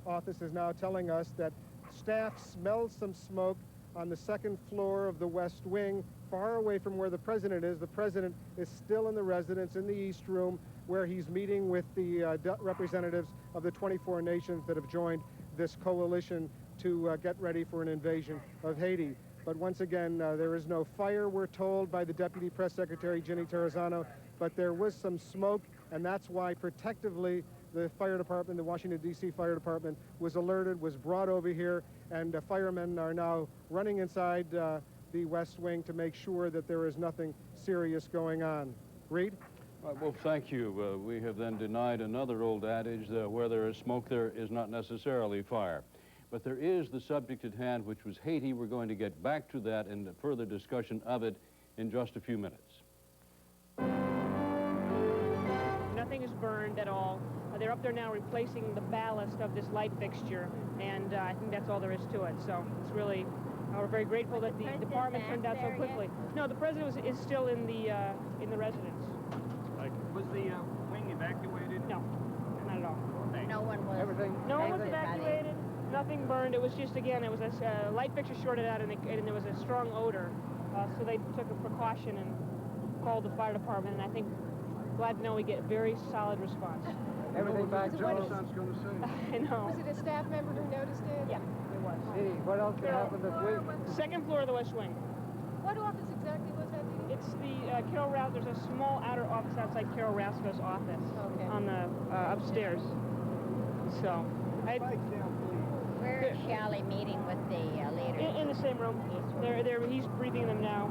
office is now telling us, that staff smelled some smoke on the second floor of the West Wing, far away from where the president is. The president is still in the residence in the East Room, where he's meeting with the representatives of the 24 nations that have joined this coalition to get ready for an invasion of Haiti. But once again, there is no fire, we're told by the Deputy Press Secretary, Ginny Terrazano, but there was some smoke, and that's why protectively the fire department, the Washington, D.C. Fire Department, was alerted, was brought over here, and firemen are now running inside the West Wing to make sure that there is nothing serious going on. Reed? Well, thank you. We have then denied another old adage, where there is smoke, there is not necessarily fire. But there is the subject at hand, which was Haiti. We're going to get back to that and further discussion of it in just a few minutes. Nothing is burned at all. They're up there now replacing the ballast of this light fixture, and I think that's all there is to it. So it's really, we're very grateful that the department turned out so quickly. No, the president is still in the residence. Was the wing evacuated? No, not at all. No one was. No one was evacuated. Nothing burned. It was just, again, it was a light fixture shorted out, and there was a strong odor. So they took a precaution and called the fire department, and I think, glad to know we get very solid response. Everything back, Jonathan's going to say. I know. Was it a staff member who noticed it? Yeah, it was. Hey, what else happened this week? Second floor of the West Wing. What office exactly was that, Dee Dee? It's the Carol Rouse. There's a small outer office outside Carol Rouse's office on the upstairs. So, Where is Shelley meeting with the leaders? In the same room. He's briefing them now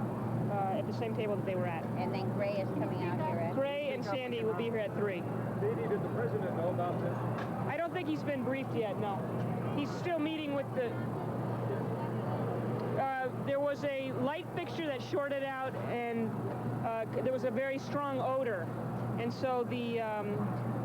at the same table that they were at. And then Gray is coming out here at... Gray and Sandy will be here at 3. Dee Dee, did the president know about this? I don't think he's been briefed yet, no. He's still meeting with the... there was a light fixture that shorted out, and there was a very strong odor. And so the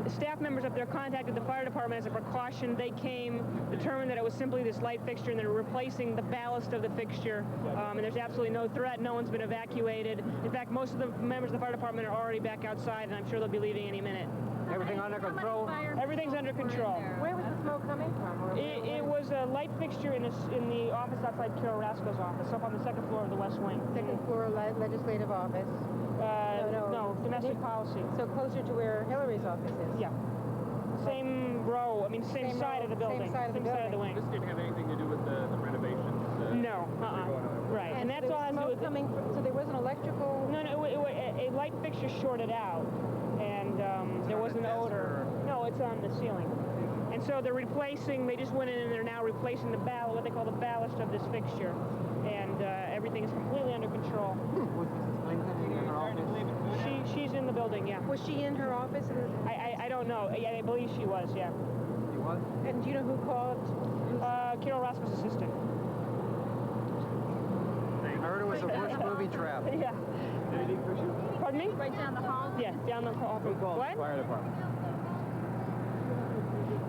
staff members up there contacted the fire department as a precaution. They came, determined that it was simply this light fixture, and they're replacing the ballast of the fixture. And there's absolutely no threat. No one's been evacuated. In fact, most of the members of the fire department are already back outside, and I'm sure they'll be leaving any minute. Everything under control? Everything's under control. Where was the smoke coming from? It was a light fixture in the office outside Carol Rasco's office, up on the second floor of the West Wing. Second floor legislative office? No, domestic policy. So closer to where Hillary's office is? Yeah. Same row, I mean, same side of the building. Same side of the wing. This didn't have anything to do with the renovations? No, Right, and that's all has to do with... So there was an electrical... No, a light fixture shorted out, and there was an odor. No, it's on the ceiling. And so they're replacing, they just went in and they're now replacing the ballast, what they call the ballast of this fixture. And everything is completely under control. Was Mrs. Clinton in her office? She's in the building, yeah. Was she in her office? I don't know. Yeah, I believe she was, yeah. She was? And do you know who called? Carol Roscoe's assistant. I heard it was a worst movie trap. Yeah. Pardon me? Right down the hall? Yeah, down the hall. What? Fire department.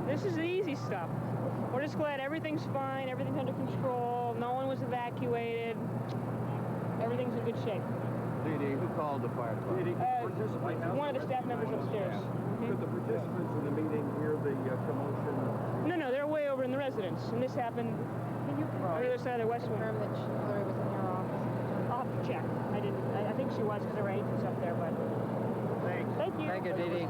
This is the easy stuff. We're just glad everything's fine, everything's under control, no one was evacuated, everything's in good shape. Dee Dee, who called the fire department? One of the staff members upstairs. Could the participants in the meeting hear the commotion? No, they're way over in the residence, and this happened on the other side of the West Wing. Confirm that Hillary was in your office. I'll have to check. I think she was because there were agents up there, but... Thanks. Thank you. Thank you, Dee Dee.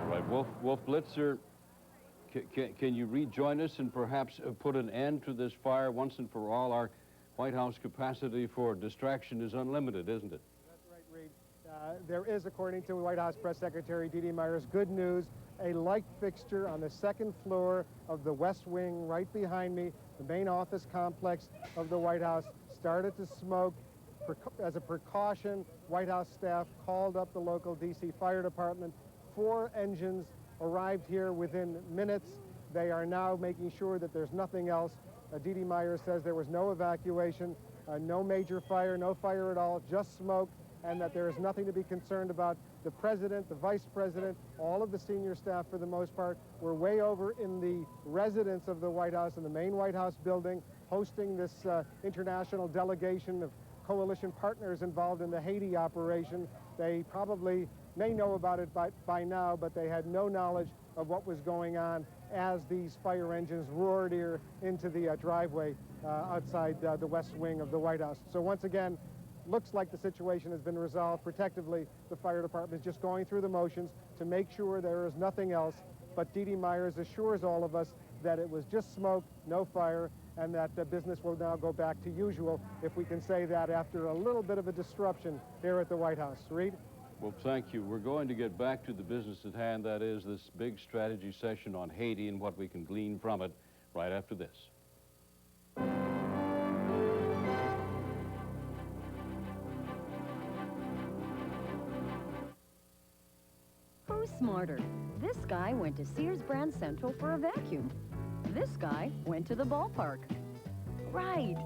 Right, Wolf Blitzer, can you rejoin us and perhaps put an end to this fire once and for all? Our White House capacity for distraction is unlimited, isn't it? That's right, Reed. There is, according to White House Press Secretary Dee Dee Myers, good news. A light fixture on the second floor of the West Wing right behind me, the main office complex of the White House, started to smoke. As a precaution, White House staff called up the local D.C. Fire Department. 4 engines arrived here within minutes. They are now making sure that there's nothing else. Dee Dee Myers says there was no evacuation, no major fire, no fire at all, just smoke, and that there is nothing to be concerned about. The president, the vice president, all of the senior staff, for the most part, were way over in the residence of the White House, in the main White House building, hosting this international delegation of coalition partners involved in the Haiti operation. They probably may know about it by now, but they had no knowledge of what was going on as these fire engines roared here into the driveway outside the West Wing of the White House. So once again, looks like the situation has been resolved protectively. The fire department is just going through the motions to make sure there is nothing else. But Dee Dee Myers assures all of us that it was just smoke, no fire, and that business will now go back to usual, if we can say that after a little bit of a disruption here at the White House. Reed? Well, thank you. We're going to get back to the business at hand, that is this big strategy session on Haiti and what we can glean from it right after this. Who's smarter? This guy went to Sears Brand Central for a vacuum. This guy went to the ballpark. Right.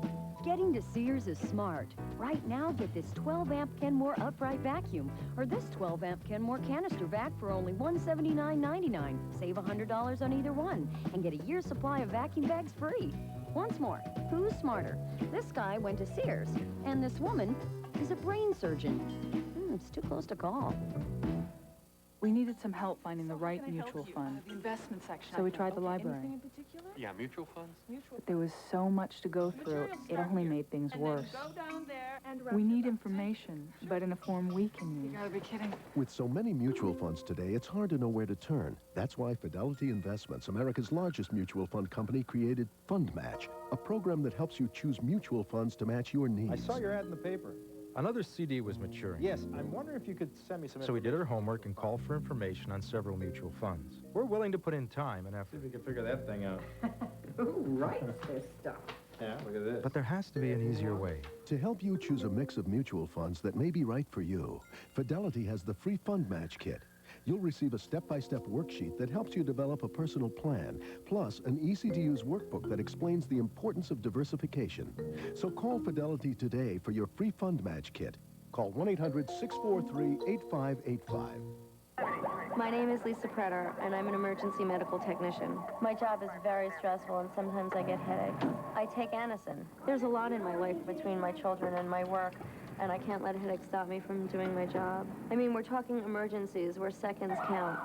Getting to Sears is smart. Right now, get this 12-amp Kenmore upright vacuum or this 12-amp Kenmore canister vac for only $179.99. Save $100 on either one and get a year's supply of vacuum bags free. Once more, who's smarter? This guy went to Sears, and this woman is a brain surgeon. It's too close to call. We needed some help finding the right mutual fund. The investment section. So we tried the library. Anything in particular? Yeah, mutual funds? But there was so much to go through, it only made things worse. We need information, but in a form we can use. You gotta be kidding. With so many mutual funds today, it's hard to know where to turn. That's why Fidelity Investments, America's largest mutual fund company, created Fund Match, a program that helps you choose mutual funds to match your needs. I saw your ad in the paper. Another CD was maturing. Yes, I'm wondering if you could send me some So we did our homework and called for information on several mutual funds. We're willing to put in time and effort. See if we can figure that thing out. Who writes this stuff? Yeah, look at this. But there has to be an easier way. To help you choose a mix of mutual funds that may be right for you, Fidelity has the free Fund Match Kit. You'll receive a step-by-step worksheet that helps you develop a personal plan, plus an easy-to-use workbook that explains the importance of diversification. So call Fidelity today for your free Fund Match Kit. Call 1-800-643-8585. My name is Lisa Pretter, and I'm an emergency medical technician. My job is very stressful, and sometimes I get headaches. I take Anacin. There's a lot in my life between my children and my work, and I can't let a headache stop me from doing my job. I mean, we're talking emergencies where seconds count.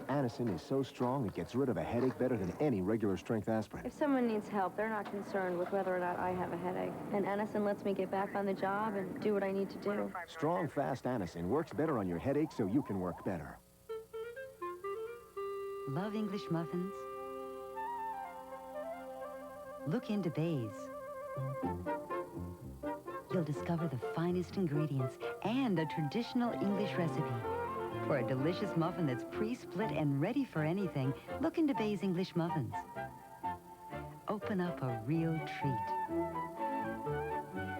Anacin is so strong, it gets rid of a headache better than any regular strength aspirin. If someone needs help, they're not concerned with whether or not I have a headache. And Anacin lets me get back on the job and do what I need to do. Strong, fast Anacin works better on your headache so you can work better. Love English muffins? Look into Bays. You'll discover the finest ingredients and a traditional English recipe. For a delicious muffin that's pre-split and ready for anything, look into Bay's English Muffins. Open up a real treat.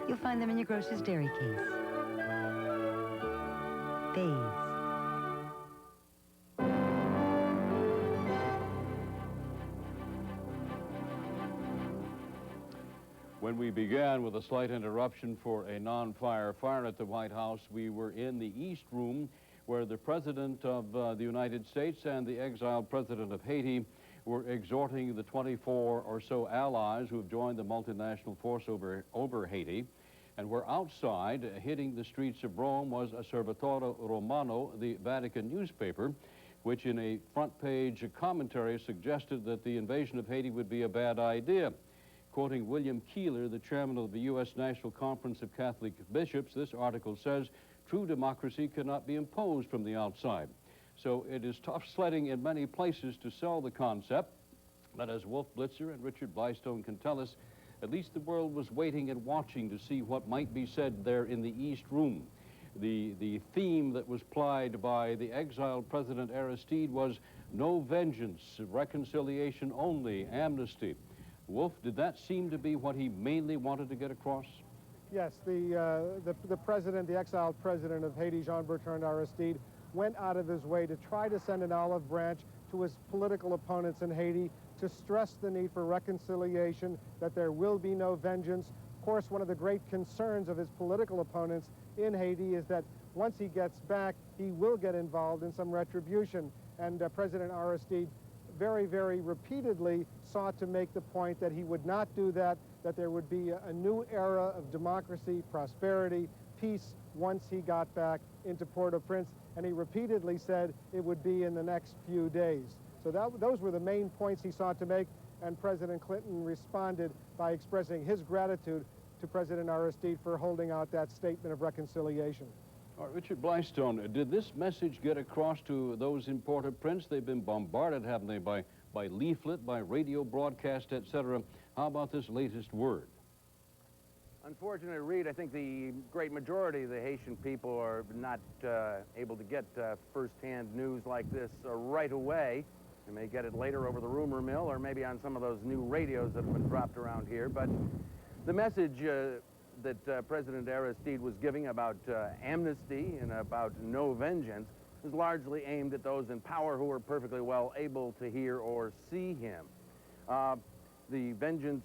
You'll find them in your grocer's dairy case. Bay's. When we began with a slight interruption for a non-fire fire at the White House, we were in the East Room where the President of the United States and the exiled President of Haiti were exhorting the 24 or so allies who have joined the multinational force over Haiti, and where outside, hitting the streets of Rome, was Osservatore Romano, the Vatican newspaper, which in a front-page commentary suggested that the invasion of Haiti would be a bad idea. Quoting William Keeler, the chairman of the U.S. National Conference of Catholic Bishops, this article says, true democracy cannot be imposed from the outside. So it is tough sledding in many places to sell the concept, but as Wolf Blitzer and Richard Blystone can tell us, at least the world was waiting and watching to see what might be said there in the East Room. The theme that was plied by the exiled President Aristide was no vengeance, reconciliation only, amnesty. Wolf, did that seem to be what he mainly wanted to get across? Yes, the president, the exiled president of Haiti, Jean-Bertrand Aristide, went out of his way to try to send an olive branch to his political opponents in Haiti to stress the need for reconciliation, that there will be no vengeance. Of course, one of the great concerns of his political opponents in Haiti is that once he gets back, he will get involved in some retribution. And President Aristide very, very repeatedly sought to make the point that he would not do that, that there would be a new era of democracy, prosperity, peace once he got back into Port-au-Prince, and he repeatedly said it would be in the next few days. So those were the main points he sought to make, and President Clinton responded by expressing his gratitude to President Aristide for holding out that statement of reconciliation. All right, Richard Blystone, did this message get across to those in Port-au-Prince? They've been bombarded, haven't they, by leaflet, by radio broadcast, etc. How about this latest word? Unfortunately, Reed, I think the great majority of the Haitian people are not able to get first-hand news like this right away. They may get it later over the rumor mill or maybe on some of those new radios that have been dropped around here. But the message that President Aristide was giving about amnesty and about no vengeance is largely aimed at those in power who are perfectly well able to hear or see him. The vengeance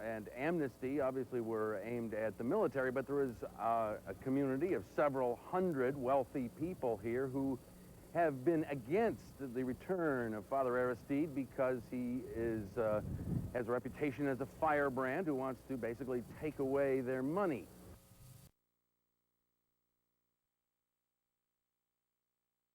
and amnesty obviously were aimed at the military, but there is a community of several hundred wealthy people here who have been against the return of Father Aristide because he has a reputation as a firebrand who wants to basically take away their money.